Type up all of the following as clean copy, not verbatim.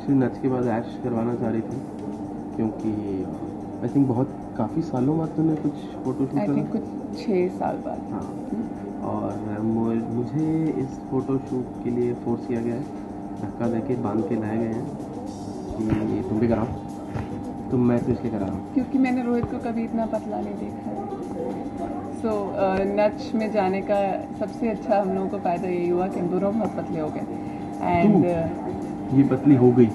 Actually नच के बाद ऐश करवाना चाह रही थी, क्योंकि आई थिंक काफ़ी सालों बाद तुमने कुछ फोटोशूट आई करा। थिंक कुछ 6 साल बाद। हाँ, और मुझे इस फोटोशूट के लिए फोर्स किया गया है, धक्का देके बांध के लाए गए हैं कि तुम भी कराओ, तो मैं तो इसलिए करा रहा हूँ। क्योंकि मैंने रोहित को कभी इतना पतला नहीं देखा है। सो नच में जाने का सबसे अच्छा हम लोगों को फ़ायदा यही हुआ कि हम दोनों बहुत पतले हो गए एंड ये पतली हो गई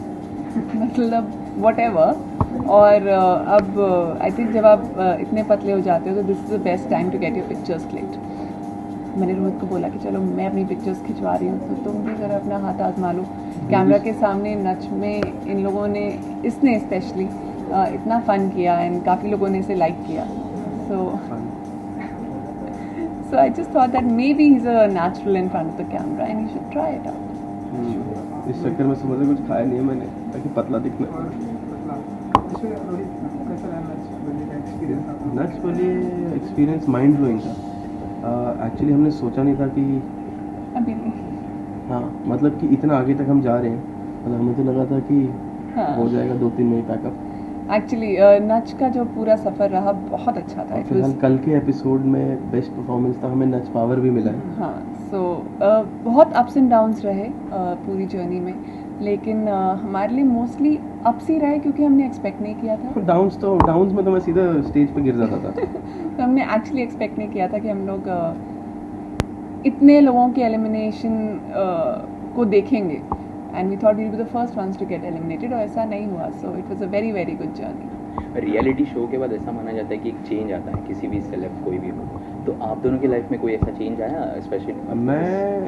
मतलब whatever। और अब आई थिंक जब आप इतने पतले हो जाते हो तो this is the best time to get your pictures clicked. मैंने रोहित को बोला कि चलो मैं अपनी पिक्चर्स खिंचवा रही हूँ तो तुम भी ज़रा अपना हाथ आजमा लो कैमरा के सामने। नच में इन लोगों ने, इसने स्पेशली इतना फ़न किया एंड काफ़ी लोगों ने इसे लाइक किया। So I just thought that maybe he's a natural in front of the camera and he should try it out. इस चक्कर में सुबह से कुछ खाया नहीं है मैंने, ताकि पतला दिखना। नच वाली एक्सपीरियंस माइंड ब्लोइंग था। एक्चुअली हमने सोचा नहीं था कि अभी नहीं। हाँ, मतलब कि इतना आगे तक हम जा रहे हैं, मतलब हमें तो लगा था कि हो जाएगा 2-3 महीने पैकअप। एक्चुअली नच का जो पूरा सफ़र रहा बहुत अच्छा था। फिलहाल कल के एपिसोड में बेस्ट परफॉर्मेंस था, हमें नच पावर भी मिला है। हाँ, सो बहुत अप्स एंड डाउन्स रहे पूरी जर्नी में, लेकिन हमारे लिए मोस्टली अप्स ही रहे क्योंकि हमने एक्सपेक्ट नहीं किया था। डाउन्स में तो मैं सीधा स्टेज पे गिर जाता था। तो हमने एक्चुअली एक्सपेक्ट नहीं किया था कि हम लोग इतने लोगों के एलिमिनेशन को देखेंगे and we thought we be the first ones to get eliminated, और ऐसा नहीं हुआ। So it was a very very good journey. Reality show के बाद ऐसा माना जाता है कि एक चेंज आता है किसी भी सेलेब कोई भी हो, तो आप दोनों की लाइफ में कोई ऐसा चेंज आया स्पेशली?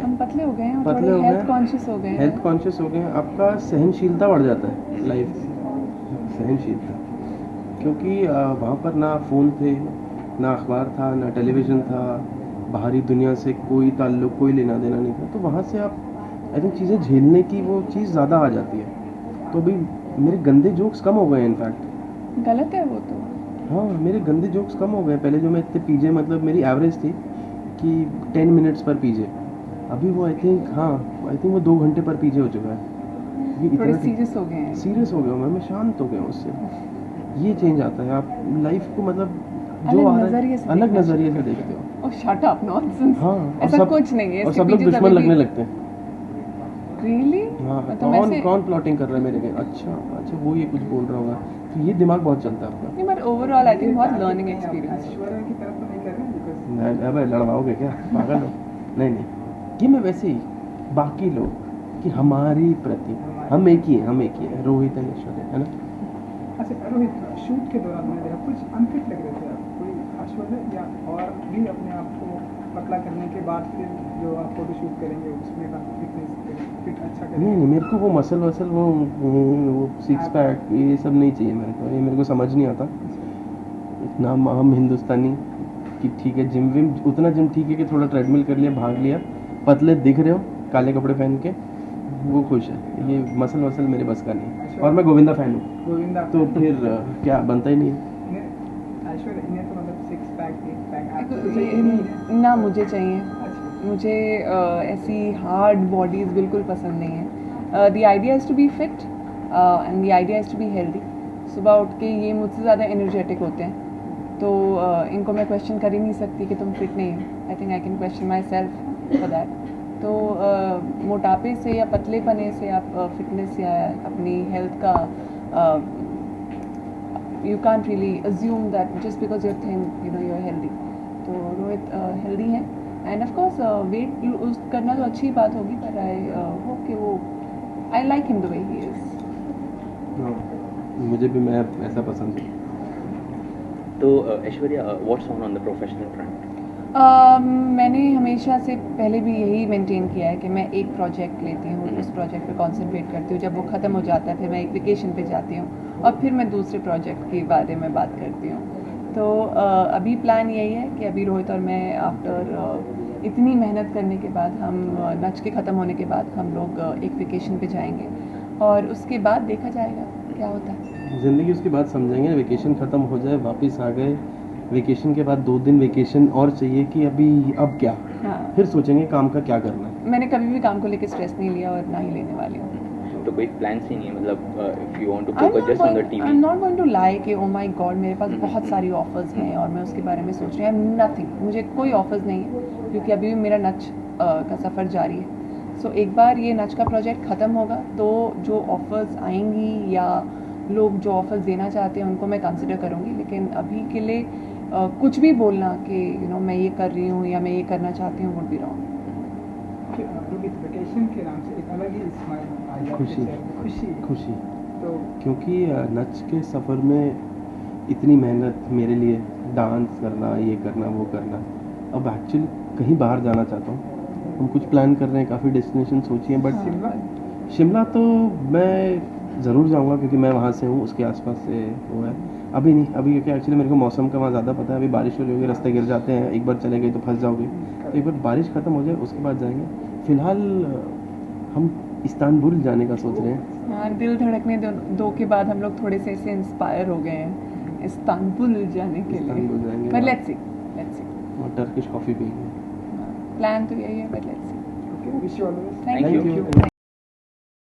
हम पतले हो गए हैं और थोड़े हेल्थ कॉन्शियस हो गए हैं। हेल्थ कॉन्शियस हो गए हैं। आपका सहनशीलता बढ़ जाता है लाइफ, सहनशीलता, क्योंकि वहाँ पर ना फ़ोन थे, ना अखबार था, ना टेलीविज़न था, बाहरी दुनिया से कोई ताल्लुक़, कोई लेना देना नहीं था। तो वहाँ से आप आई थिंक चीज़ें झेलने की वो चीज़ ज़्यादा आ जाती है। तो अभी मेरे गंदे जोक्स कम हो गए हैं इनफैक्ट। गलत है वो तो। हाँ, मेरे गंदे जोक्स कम हो गए। पहले जो मैं इतने पीजे, मतलब मेरी एवरेज थी कि 10 मिनट्स पर पीजे, अभी वो आई थिंक वो 2 घंटे पर पीजे हो चुका है। थोड़े सीरियस हो गए हैं। सीरियस हो गया हूँ मैं शांत हो गया हूँ उससे। ये चेंज आता है, आप लाइफ को मतलब जो अलग नज़रिए से देखते हो। ओह शट अप, नॉनसेंस। हाँ, ऐसा कुछ नहीं है। और सब लोग दुश्मन लगने लगते हैं। रियली? हाँ, कौन प्लॉटिंग कर रहा है मेरे लिए? अच्छा वो ये कुछ बोल रहा होगा, तो ये दिमाग बहुत चलता है आपका। नहीं, बट ओवरऑल आई थिंक बहुत लर्निंग एक्सपीरियंस। अबे लड़वाओगे क्या, पागल हो? नहीं, ये मैं वैसे ही बाकी लोग कि हमारी प्रति हम एक ही है, रोहित एंड ऐश्वर्या, है ना? अच्छा रोहित, शूट के दौरान मैंने देखा कुछ अनफिट लग रहे थे आप, कोई खास वजह या और भी अपने आप को पतला करने के बाद फिर जो आप फोटो शूट करेंगे उसमें काफ़ी फिट अच्छा करेंगे? नहीं, मेरे को वो मसल वसल वो 6 पैक ये सब नहीं चाहिए मेरे को, ये मेरे को समझ नहीं आता। इतना हम हिंदुस्तानी कि ठीक है जिम विम, उतना जिम ठीक है कि थोड़ा ट्रेडमिल कर लिया, भाग लिया, पतले दिख रहे हो काले कपड़े पहन के, वो खुश है। ये मसल वसल मेरे बस का नहीं। और मैं गोविंदा फैन हूँ, तो फिर क्या बनता ही नहीं है। ना मुझे चाहिए, मुझे ऐसी हार्ड बॉडीज़ बिल्कुल पसंद नहीं है। The idea is to be fit and the idea is to be healthy. सुबह उठ के ये मुझसे ज़्यादा एनर्जेटिक होते हैं, तो इनको मैं क्वेश्चन कर ही नहीं सकती कि तुम फिट नहीं हो। I think I can question my self for that. तो मोटापे से या पतलेपने से आप फिटनेस या अपनी हेल्थ का you can't really assume that just because you think you're healthy। तो रोहित हेल्दी है end of course weight lose करना तो अच्छी बात होगी, पर आई होप कि वो I like him the way he is. मुझे भी मैं ऐसा पसंद है। तो Aishwarya, what's on the professional front? मैंने हमेशा से पहले भी यही मेंटेन किया है कि मैं एक प्रोजेक्ट लेती हूँ, उस प्रोजेक्ट पे कंसंट्रेट करती हूँ। जब वो ख़त्म हो जाता है फिर मैं एक वेकेशन पे जाती हूँ और फिर मैं दूसरे प्रोजेक्ट के बारे में बात करती हूँ। तो अभी प्लान यही है कि अभी रोहित और मैं आफ्टर इतनी मेहनत करने के बाद, हम नच के ख़त्म होने के बाद हम लोग एक वेकेशन पे जाएंगे और उसके बाद देखा जाएगा क्या होता है। ज़िंदगी उसके बाद समझेंगे। वेकेशन ख़त्म हो जाए, वापस आ गए, वेकेशन के बाद 2 दिन वेकेशन और चाहिए कि अब क्या। हाँ, फिर सोचेंगे काम का क्या करना है। मैंने कभी भी काम को लेकर स्ट्रेस नहीं लिया और ना ही लेने वाली हूँ। तो कोई प्लान्स ही नहीं है, मतलब if you want to I'm focus not just on the going, TV? I'm not going to lie कि oh my god मेरे पास बहुत सारी ऑफर्स हैं और मैं उसके बारे में सोच रही हूँ. नथिंग, मुझे कोई ऑफर्स नहीं है क्योंकि अभी भी मेरा नच का सफ़र जारी है. सो एक बार ये नच का प्रोजेक्ट ख़त्म होगा तो जो ऑफर्स आएंगी या लोग जो ऑफर्स देना चाहते हैं उनको मैं कंसिडर करूँगी. लेकिन अभी के लिए कुछ भी बोलना कि मैं ये कर रही हूँ या मैं ये करना चाहती हूँ would be wrong. Rohit, vacation के नाम से एक अलग ही स्माइल आई आपके खुशी। चेहरे पे, खुशी खुशी, तो क्योंकि नच के सफ़र में इतनी मेहनत मेरे लिए, डांस करना, ये करना, वो करना. अब एक्चुअली कहीं बाहर जाना चाहता हूँ. हम कुछ प्लान कर रहे हैं, काफ़ी डेस्टिनेशन सोची हैं, बट शिमला शिमला तो मैं ज़रूर जाऊंगा क्योंकि मैं वहाँ से हूँ, उसके आसपास से वो है. अभी नहीं, अभी क्योंकि एक्चुअली मेरे को मौसम का वहाँ ज़्यादा पता है. अभी बारिश हो रही होगी, रास्ते गिर जाते हैं, एक बार चले गए तो फंस जाओगे. तो एक बार बारिश ख़त्म हो जाए उसके बाद जाएंगे. फ़िलहाल हम इस्तांबुल जाने का सोच रहे हैं. हाँ, दिल धड़कने दो के बाद हम लोग थोड़े से ऐसे इंस्पायर हो गए हैं इस्तांबुल जाने के इस्तांबुल लिए. जाएंगे पर वहाँ. लेट्स सी और टर्किश कॉफ़ी पिएंगे. प्लान तो यही है, but let's see. Okay, wish you all the best. Thank Thank you. you.